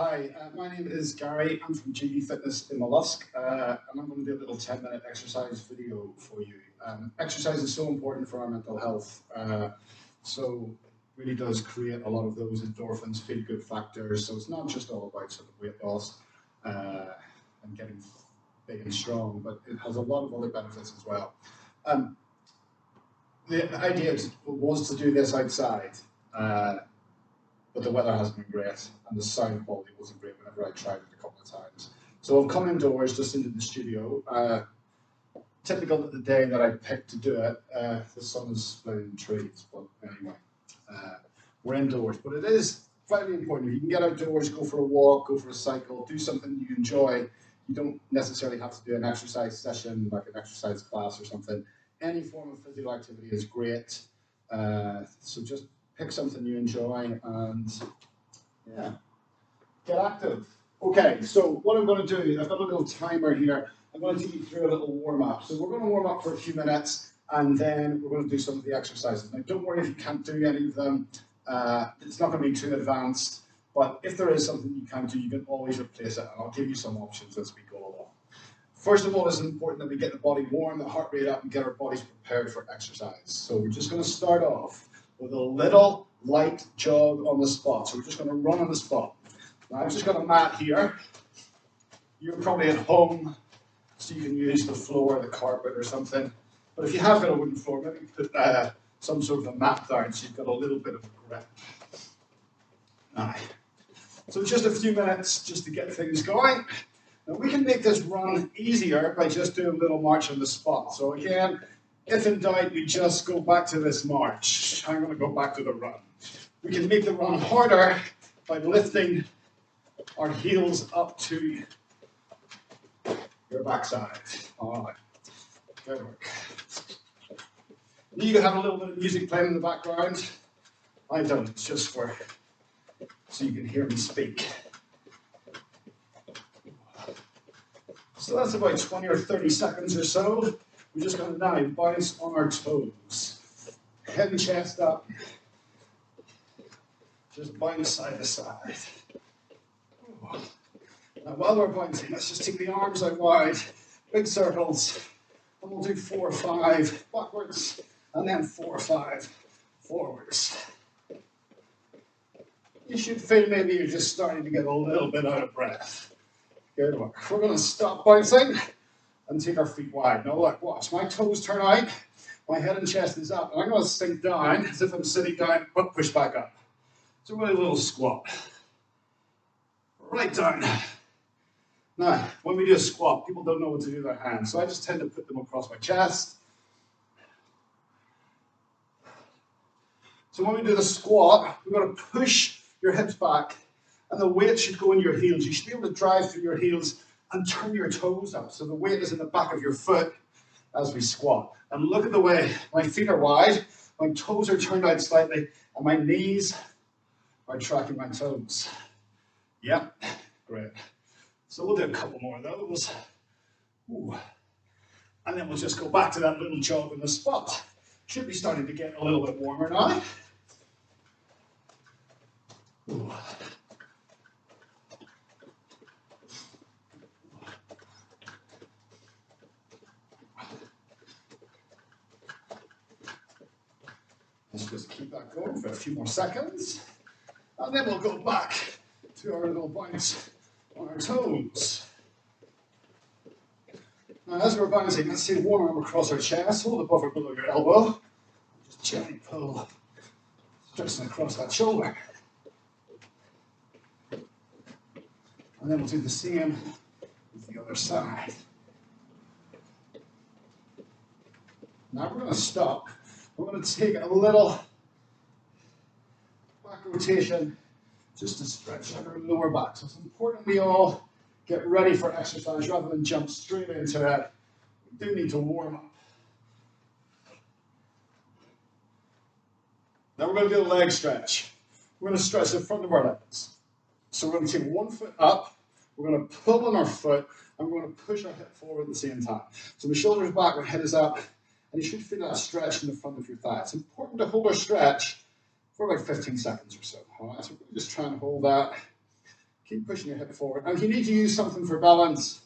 Hi, my name is Gary. I'm from GB Fitness in Mollusk, and I'm going to do a little 10-minute exercise video for you. Exercise is so important for our mental health, so really does create a lot of those endorphins, feel-good factors. So it's not just all about sort of weight loss and getting big and strong, but it has a lot of other benefits as well. The idea was to do this outside. But the weather hasn't been great, and the sound quality wasn't great whenever I tried it a couple of times. So I've come indoors, just into the studio. Typical of the day that I picked to do it, the sun is splitting trees, but anyway, we're indoors. But it is vitally important. You can get outdoors, go for a walk, go for a cycle, do something you enjoy. You don't necessarily have to do an exercise session, like an exercise class or something. Any form of physical activity is great. So just pick something you enjoy and yeah, get active. Okay, so what I'm going to do, I've got a little timer here. I'm going to take you through a little warm up. So we're going to warm up for a few minutes and then we're going to do some of the exercises. Now don't worry if you can't do any of them. It's not going to be too advanced, but if there is something you can't do, you can always replace it, and I'll give you some options as we go along. First of all, it's important that we get the body warm, the heart rate up, and get our bodies prepared for exercise. So we're just going to start off with a little light jog on the spot. So we're just going to run on the spot. Now I've just got a mat here. You're probably at home, so you can use the floor, the carpet or something. But if you have got a wooden floor, maybe put some sort of a mat down so you've got a little bit of a grip. Now, so just a few minutes just to get things going. Now we can make this run easier by just doing a little march on the spot. So again, if in doubt, we just go back to this march. I'm going to go back to the run. We can make the run harder by lifting our heels up to your backside. All right, good work. You can have a little bit of music playing in the background. I don't, it's just for so you can hear me speak. So that's about 20 or 30 seconds or so. We're just going to now bounce on our toes. Head and chest up. Just bounce side to side. Now while we're bouncing, let's just take the arms out wide. Big circles. And we'll do 4 or 5 backwards. And then 4 or 5 forwards. You should feel maybe you're just starting to get a little bit out of breath. Good work. We're going to stop bouncing and take our feet wide. Now look, watch, my toes turn out, my head and chest is up, and I'm going to sink down as if I'm sitting down, but push back up. So really a little squat. Right down. Now, when we do a squat, people don't know what to do with their hands, so I just tend to put them across my chest. So when we do the squat, we're going to push your hips back, and the weight should go in your heels. You should be able to drive through your heels and turn your toes up. So the weight is in the back of your foot as we squat. And look at the way my feet are wide, my toes are turned out slightly, and my knees are tracking my toes. Yep, great. So we'll do a couple more of those. Ooh. And then we'll just go back to that little jog on the spot. Should be starting to get a little bit warmer now. Ooh. Let's just keep that going for a few more seconds. And then we'll go back to our little bounce on our toes. Now as we're bouncing, let's see one arm across our chest, hold above or below your elbow. Just gently pull, stretching across that shoulder. And then we'll do the same with the other side. Now we're going to stop. We're going to take a little back rotation just to stretch out our lower back. So it's important we all get ready for exercise rather than jump straight into it. We do need to warm up. Now we're going to do a leg stretch. We're going to stretch the front of our legs. So we're going to take one foot up, we're going to pull on our foot, and we're going to push our hip forward at the same time. So the shoulders back, our head is up, and you should feel that stretch in the front of your thigh. It's important to hold our stretch for about 15 seconds or so. All right, so we're just trying to hold that. Keep pushing your hip forward. And if you need to use something for balance,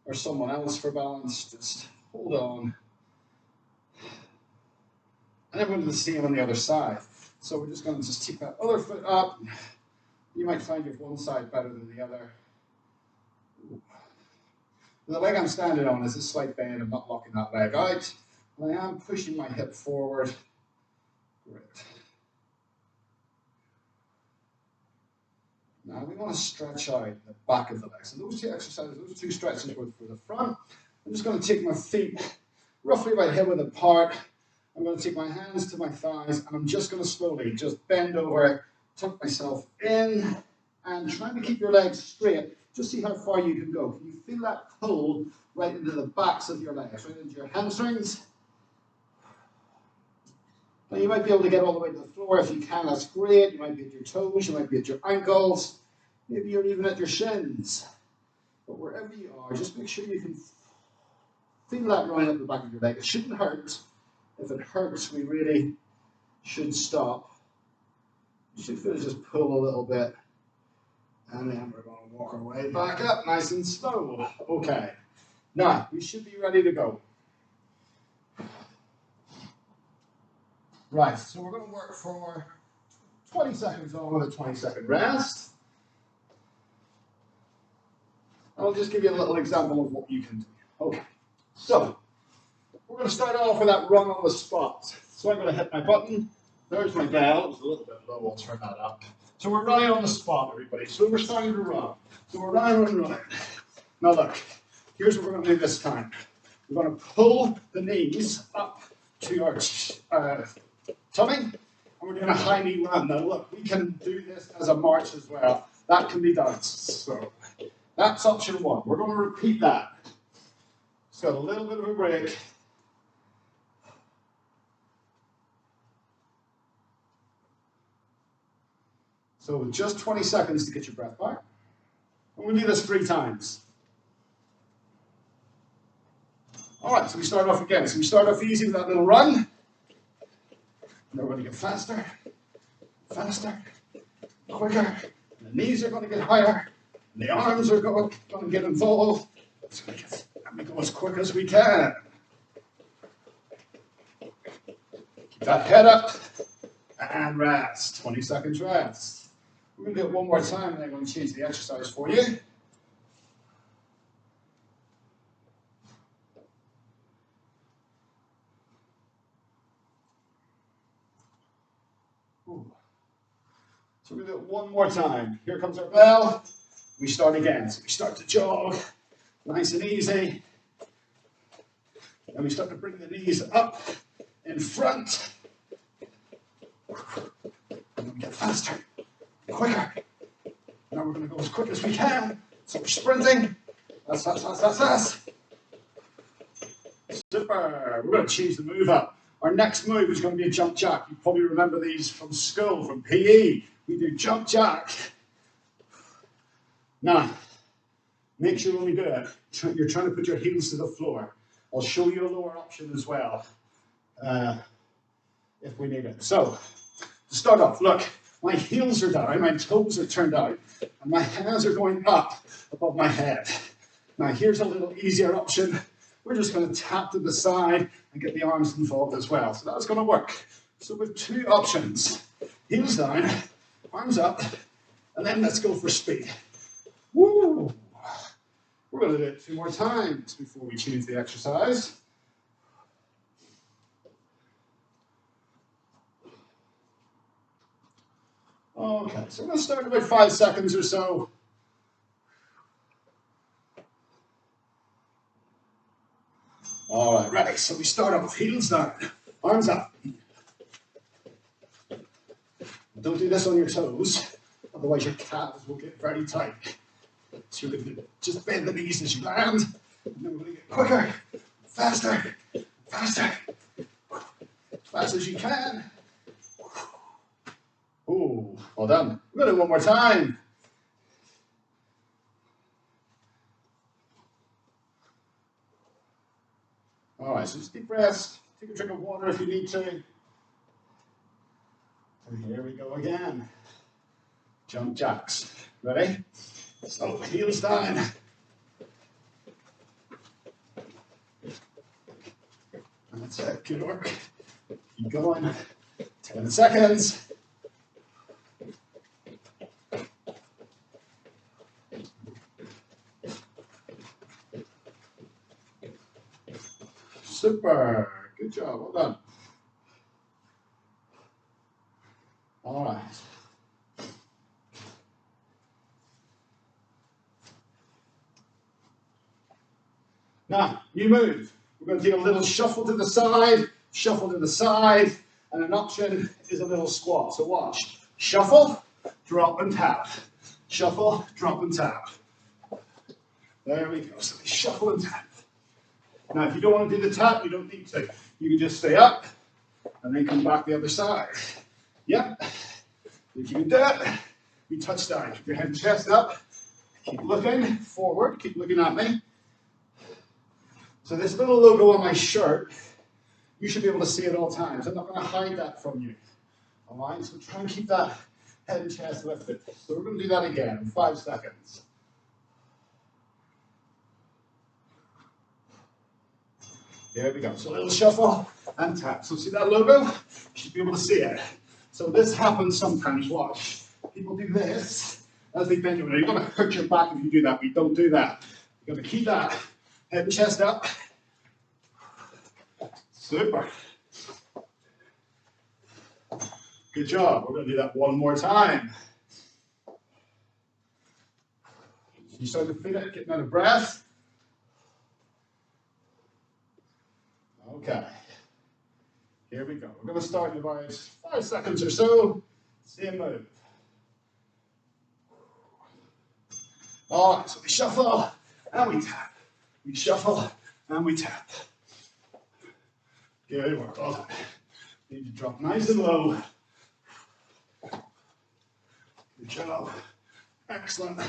or someone else for balance, just hold on. And then we'll do the same on the other side. So we're just going to just take that other foot up. You might find you have one side better than the other. The leg I'm standing on is a slight bend. I'm not locking that leg out. I am pushing my hip forward. Great. Now we want to stretch out the back of the leg. So those two exercises, those two stretches were for the front. I'm just going to take my feet roughly about hip width apart. I'm going to take my hands to my thighs and I'm just going to slowly just bend over, tuck myself in, and trying to keep your legs straight. Just see how far you can go. Can you feel that pull right into the backs of your legs, right into your hamstrings? Now you might be able to get all the way to the floor. If you can, that's great. You might be at your toes, you might be at your ankles, maybe you're even at your shins. But wherever you are, just make sure you can feel that running up the back of your leg. It shouldn't hurt. If it hurts, we really should stop. You should feel it just pull a little bit. And then we're going to walk our way back up nice and slow. Okay. Now, we should be ready to go. Right, so we're going to work for 20 seconds on with a 20-second rest. I'll just give you a little example of what you can do. Okay, so we're going to start off with that run on the spot. So I'm going to hit my button. There's my bell. It was a little bit low. I'll turn that up. So we're running on the spot, everybody. So we're starting to run. So we're running. Now look, here's what we're going to do this time. We're going to pull the knees up to our tummy, and we're doing a high knee run. Now look, we can do this as a march as well. That can be done. So that's option one. We're going to repeat that. Just got a little bit of a break. So just 20 seconds to get your breath back. And we'll do this 3 times. All right, so we start off again. So we start off easy with that little run. And then we're going to get faster, faster, quicker. And the knees are going to get higher. And the arms are going to get involved. So we go as quick as we can. Keep that head up. And rest. 20 seconds rest. We're going to do it one more time, and then I'm going to change the exercise for you. Ooh. So we're going to do it one more time. Here comes our bell. We start again. So we start to jog, nice and easy. And we start to bring the knees up in front. And we get faster, quicker. Now we're going to go as quick as we can. So we're sprinting. That's. Super. We're going to change the move up. Our next move is going to be a jump jack. You probably remember these from school, from PE. We do jump jack. Now, make sure when we do it, you're trying to put your heels to the floor. I'll show you a lower option as well, if we need it. So, to start off, look, my heels are down, my toes are turned out, and my hands are going up above my head. Now, here's a little easier option. We're just going to tap to the side and get the arms involved as well. So that's going to work. So with 2 options, heels down, arms up, and then let's go for speed. Woo! We're going to do it 2 more times before we change the exercise. Okay, so we're going to start in about 5 seconds or so. All right, ready. So we start off, heels down, arms up. Don't do this on your toes, otherwise your calves will get very tight. So you're going to just bend the knees as you land, and then we're going to get quicker, faster, faster, as fast as you can. Ooh, well done. We're going to do it one more time. All right, so just deep breaths. Take a drink of water if you need to. And here we go again. jump jacks. Ready? So heels down. That's it, good work. Keep going. 10 seconds. Super, good job, well done. All right. Now, new move. We're going to take a little shuffle to the side, and an option is a little squat. So watch. Shuffle, drop and tap. Shuffle, drop and tap. There we go. So we shuffle and tap. Now, if you don't want to do the tap, you don't need to. You can just stay up and then come back the other side. Yep. If you can do it, you touch down. Keep your head and chest up. Keep looking forward. Keep looking at me. So this little logo on my shirt, you should be able to see at all times. I'm not going to hide that from you. All right, so try and keep that head and chest lifted. So we're going to do that again in 5 seconds. There we go. So a little shuffle and tap. So see that logo? You should be able to see it. So this happens sometimes. Watch. People do this as they bend over. You're going to hurt your back if you do that. We don't do that. You're going to keep that head and chest up. Super. Good job. We're going to do that one more time. You start to feel it, getting out of breath. Okay. Here we go. We're going to start in about 5 seconds or so. Same move. All right, so we shuffle and we tap. We shuffle and we tap. Good work. Awesome. Need to drop nice and low. Good job. Excellent.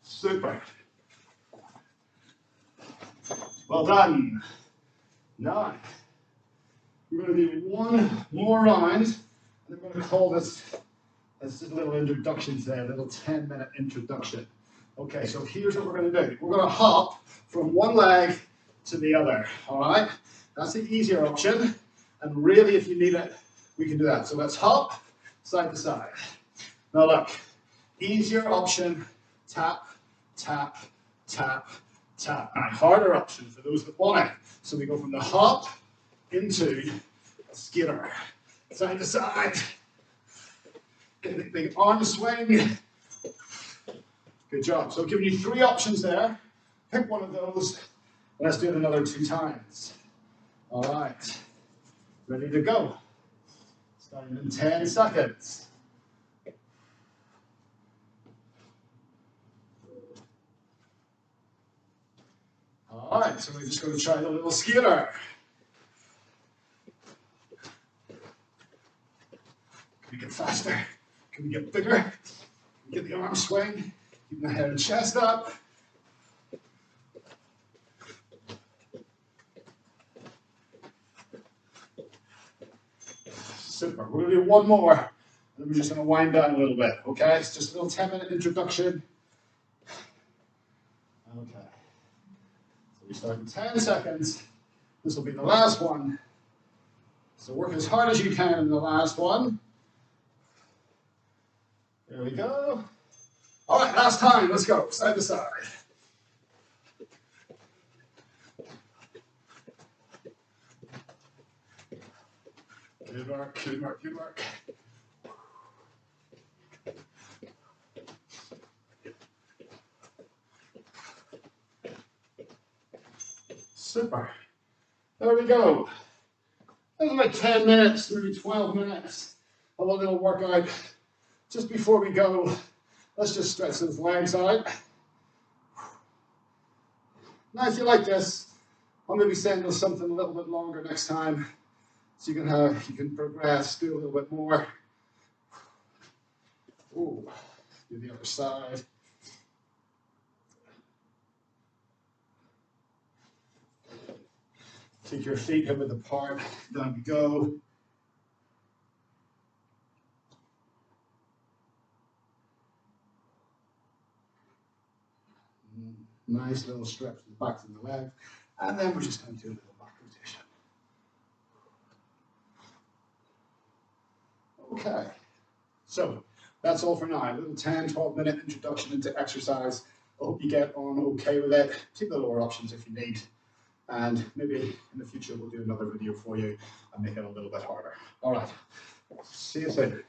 Super. Well done. Now, we're going to do one more round, and we're going to call this a little introduction today, a little 10-minute introduction. Okay, so here's what we're going to do. We're going to hop from one leg to the other, all right? That's the easier option, and really, if you need it, we can do that. So let's hop side to side. Now look, easier option, tap, tap, tap, tap. Now, harder option for those that want it. So we go from the hop into a skitter, side to side. Get a big arm swing. Good job. So giving you 3 options there. Pick one of those. Let's do it another 2 times. All right. Ready to go. Starting in 10 seconds. All right, so we're just going to try the little skitter. Can we get faster? Can we get bigger? Can we get the arm swing? Keep the head and chest up. Super. We're going to do one more, and then we're just going to wind down a little bit, okay? It's just a little 10-minute introduction. Okay. So we start in 10 seconds. This will be the last one. So work as hard as you can in the last one. There we go. All right, last time. Let's go. Side to side. Good work, good work, good work. Super. There we go. That was like 10 minutes, maybe 12 minutes of a little workout. Just before we go, let's just stretch those legs out. Now, if you like this, I'll maybe send you something a little bit longer next time, so you can progress, do a little bit more. Ooh, do the other side. Take your feet hip width apart. Down we go. Nice little stretch to the back of the leg. And then we're just going to do a little back rotation. Okay, so that's all for now. A little 10-12 minute introduction into exercise. I hope you get on okay with it. Take the lower options if you need. And maybe in the future we'll do another video for you and make it a little bit harder. All right, see you soon.